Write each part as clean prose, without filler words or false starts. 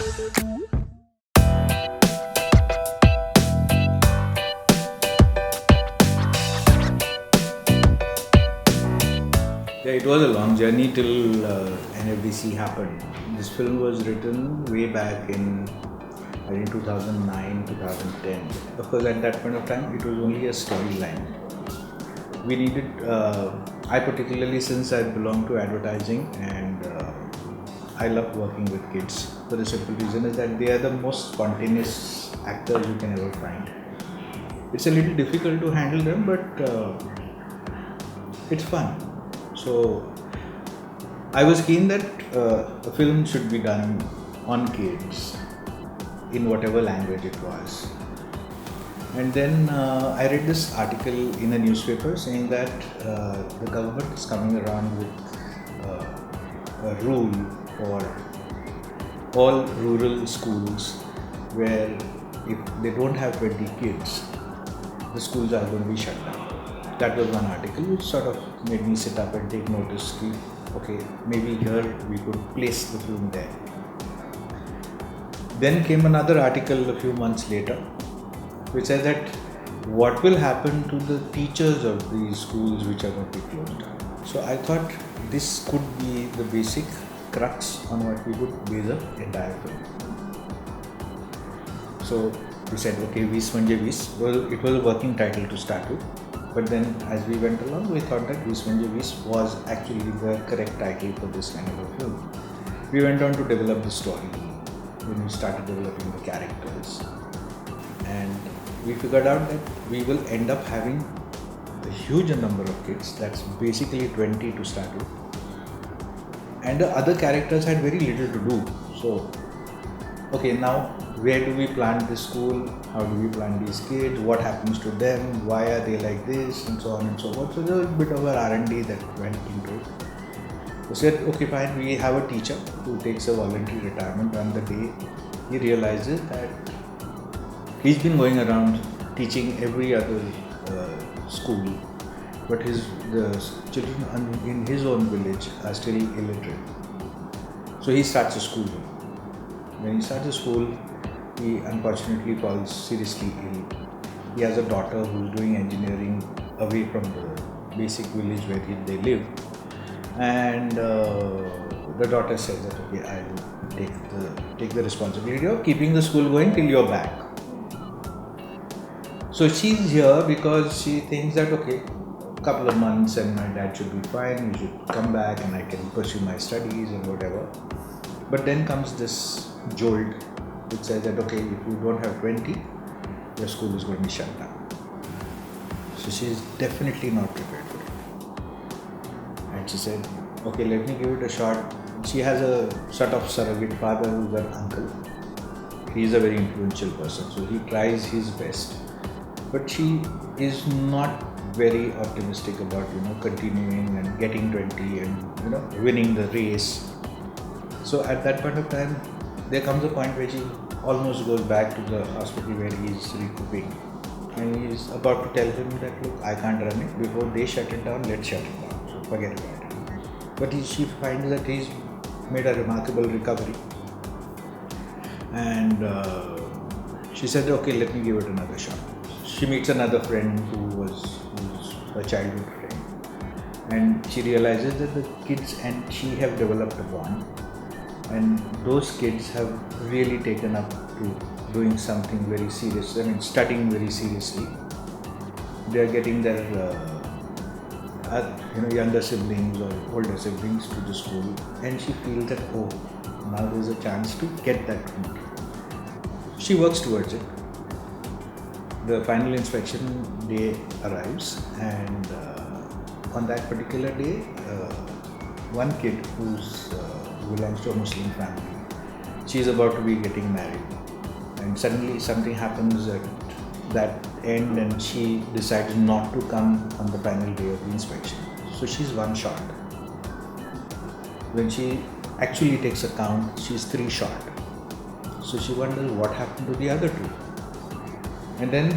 Yeah, it was a long journey till NFDC happened. This film was written way back in, I think, 2009, 2010. Of course, at that point of time, it was only a storyline. We needed, I particularly, since I belong to advertising, and I love working with kids for the simple reason is that they are the most spontaneous actors you can ever find. It's a little difficult to handle them, but it's fun. So I was keen that a film should be done on kids in whatever language it was. And then I read this article in a newspaper saying that the government is coming around with a rule for all rural schools where if they don't have 20 kids, the schools are going to be shut down. That was one article which sort of made me sit up and take notice. Okay, maybe here we could place the film there. Then came another article a few months later which said that what will happen to the teachers of these schools which are going to be closed down. So I thought this could be the basic crux on what we would base the entire film. So we said, okay, Manjhe. Well, it was a working title to start with. But then as we went along, we thought that Manjhe was actually the correct title for this kind of a film. We went on to develop the story. Then we started developing the characters. And we figured out that we will end up having a huge number of kids. That's basically 20 to start with. And the other characters had very little to do. So, okay, now where do we plant this school? How do we plant these kids? What happens to them? Why are they like this? And so on and so forth. So there was a bit of an R&D that went into it. We said, okay, fine, we have a teacher who takes a voluntary retirement on the day he realizes that he's been going around teaching every other school, but the children in his own village are still illiterate. So he starts a school. When he starts a school, he unfortunately falls seriously ill. He has a daughter who's doing engineering away from the basic village where they live. And the daughter says that, okay, I will take the responsibility of keeping the school going till you're back. So she's here because she thinks that, okay, a couple of months and my dad should be fine, you should come back and I can pursue my studies and whatever. But then comes this jolt which says that, okay, if you don't have 20, your school is going to be shut down. So she is definitely not prepared for it. And she said, okay, let me give it a shot. She has a sort of surrogate father who's her uncle. He is a very influential person, so he tries his best. But she is not very optimistic about, continuing and getting 20 and, winning the race. So at that point of time, there comes a point where she almost goes back to the hospital where he is recouping. And he is about to tell him that, look, I can't run it. Before they shut it down, let's shut it down. So forget about it. But she finds that he's made a remarkable recovery. And she said, okay, let me give it another shot. She meets another friend who's a childhood friend. And she realizes that the kids and she have developed a bond. And those kids have really taken up to doing something very serious, studying very seriously. They are getting their younger siblings or older siblings to the school, and she feels that, oh, now there's a chance to get that route. She works towards it. The final inspection day arrives, and on that particular day, one kid who belongs to a Muslim family, she is about to be getting married, and suddenly something happens at that end and she decides not to come on the final day of the inspection. So she's one short. When she actually takes a count, she's 3 short. So she wonders what happened to the other 2. And then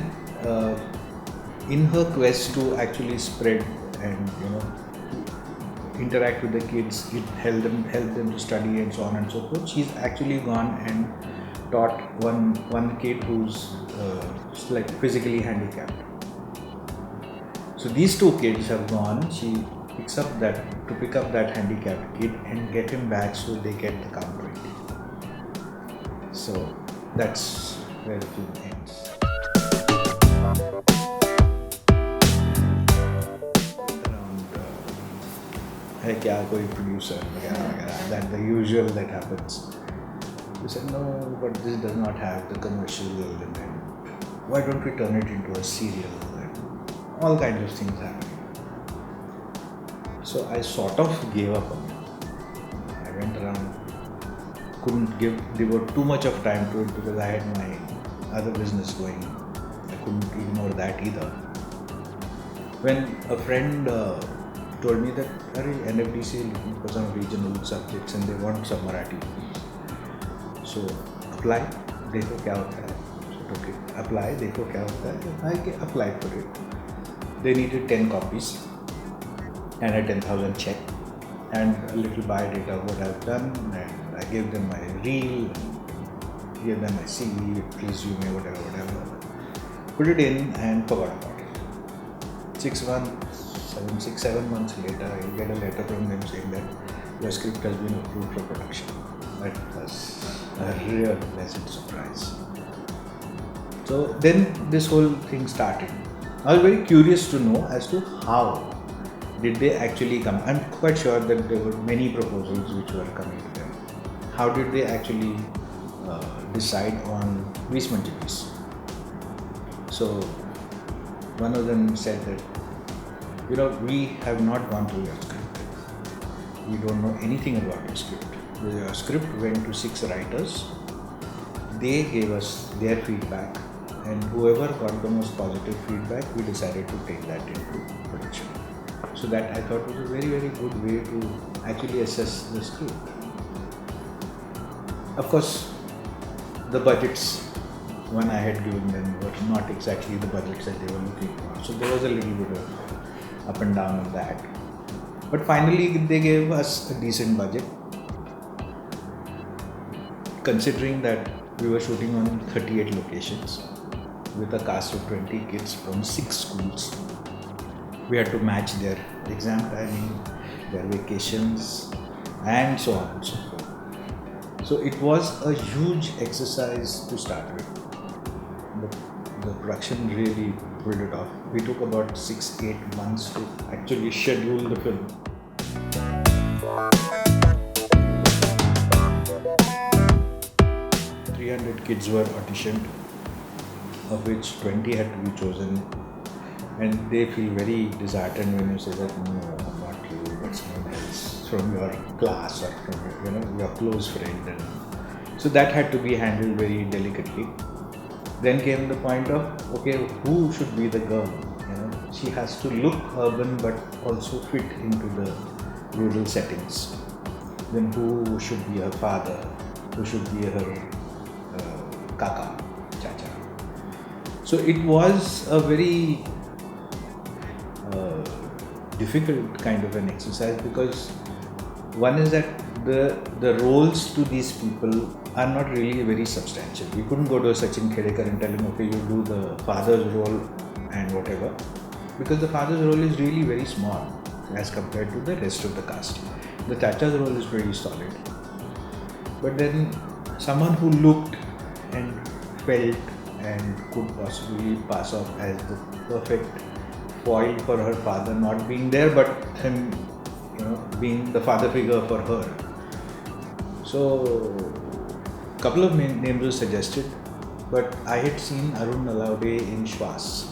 in her quest to actually spread and interact with the kids, it help them to study and so on and so forth. She's actually gone and taught one kid who's like physically handicapped. So these two kids have gone. She picks up that handicapped kid and get him back so they get the count 20. So that's where the film ends. Around है क्या कोई producer वगैरह वगैरह, that the usual that happens. We said no, but this does not have the commercial element. Why don't we turn it into a serial? And all kinds of things happening. So I sort of gave up on it. I went around, couldn't devote too much of time to it because I had my other business going. I couldn't ignore that either. When a friend told me that NFDC is looking for some regional subjects and they want some Marathi. So apply, देखो क्या होता है. So okay, apply, देखो क्या होता है. I applied for it. They needed 10 copies and a 10,000 check and a little biodata of what I've done, and I gave them my reel, gave them my CV, resume, whatever. Put it in and forgot about it. 6 months, 7 months later, I get a letter from them saying that your script has been approved for production. That was a real pleasant surprise. So then this whole thing started. I was very curious to know as to how did they actually come. I'm quite sure that there were many proposals which were coming to them. How did they actually decide on Manjhe? So one of them said that, we have not gone through your script. We don't know anything about your script. The script went to 6 writers. They gave us their feedback, and whoever got the most positive feedback, we decided to take that into production. So that I thought was a very, very good way to actually assess the script. Of course, the budgets one I had given them were not exactly the budgets that they were looking for. So there was a little bit of up and down on that. But finally, they gave us a decent budget. Considering that we were shooting on 38 locations with a cast of 20 kids from 6 schools. We had to match their exam timing, their vacations, and so on and so forth. So it was a huge exercise to start with. But the production really pulled it off. We took about 6-8 months to actually schedule the film. Kids were auditioned, of which 20 had to be chosen, and they feel very disheartened when you say that no, not you, but someone else from your class or from your close friend. And so that had to be handled very delicately. Then came the point of okay, who should be the girl? She has to look urban but also fit into the rural settings. Then who should be her father? Who should be her Kaka, Chacha. So it was a very difficult kind of an exercise because one is that the roles to these people are not really very substantial. We couldn't go to a Sachin Khedekar and tell him, okay, you do the father's role and whatever, because the father's role is really very small as compared to the rest of the cast. The Chacha's role is very solid. But then someone who looked and felt and could possibly pass off as the perfect foil for her father not being there, but him, being the father figure for her. So, a couple of names were suggested, but I had seen Arun Nalawade in Shwas,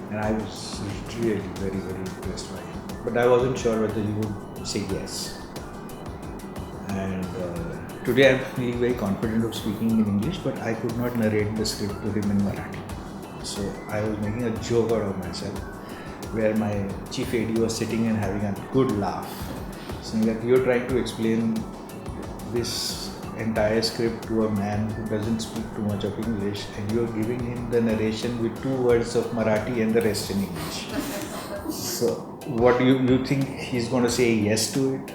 and I was really very, very impressed by him. But I wasn't sure whether he would say yes. And today I'm feeling very confident of speaking in English, but I could not narrate the script to him in Marathi. So I was making a joke out of myself, where my chief AD was sitting and having a good laugh, saying that you're trying to explain this entire script to a man who doesn't speak too much of English, and you're giving him the narration with 2 words of Marathi and the rest in English. So what do you think he's going to say yes to it?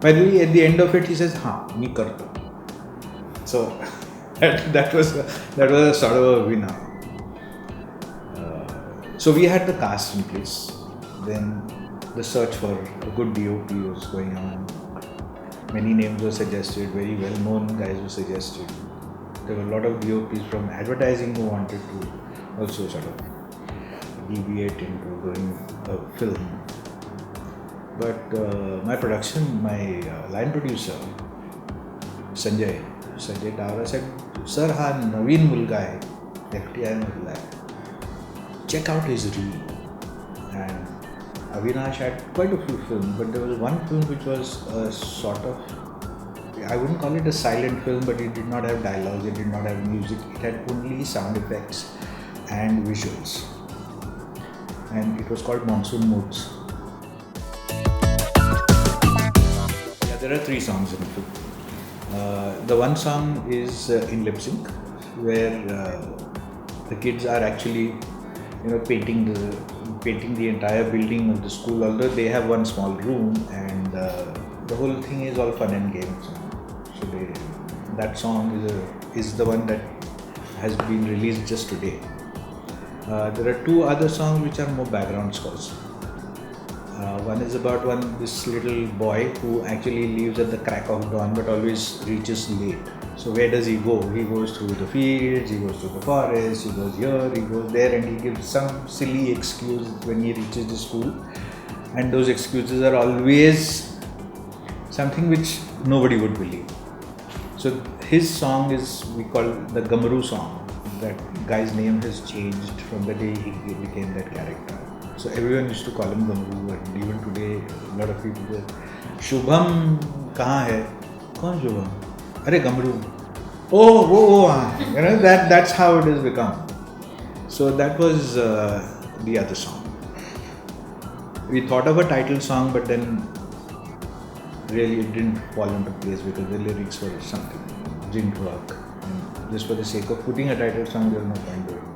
By the way, at the end of it, he says, "हाँ, मैं करता हूँ." So that was a sort of a winner. So we had the cast in place. Then the search for a good DOP was going on. Many names were suggested. Very well-known guys were suggested. There were a lot of DOPs from advertising who wanted to also sort of deviate into doing a film. But my line producer, Sanjay Davra said, "Sir, हा नवीन मुलगा आहे, FTI मधला आहे. Check out his reel." And Avinash had quite a few films, but there was one film which was a sort of, I wouldn't call it a silent film, but it did not have dialogues, it did not have music, it had only sound effects and visuals. And it was called Monsoon Moods. Yeah, there are 3 songs in the film. The one song is in lip sync, where the kids are actually, painting the entire building of the school. Although they have one small room, and the whole thing is all fun and games. So that song is the one that has been released just today. There are 2 other songs which are more background scores. One is about this little boy who actually leaves at the crack of dawn but always reaches late. So where does he go? He goes through the fields, he goes through the forest, he goes here, he goes there, and he gives some silly excuse when he reaches the school. And those excuses are always something which nobody would believe. So his song we call the Gamru song. That guy's name has changed from the day he became that character. So everyone used to call him Gamru, and even today a lot of people say, "Shubham कहाँ है? कौन Shubham? अरे Gamru. Oh, that's how it has become." So that was the other song. We thought of a title song, but then really it didn't fall into place because the lyrics were something didn't work. And just for the sake of putting a title song, there was no point doing it.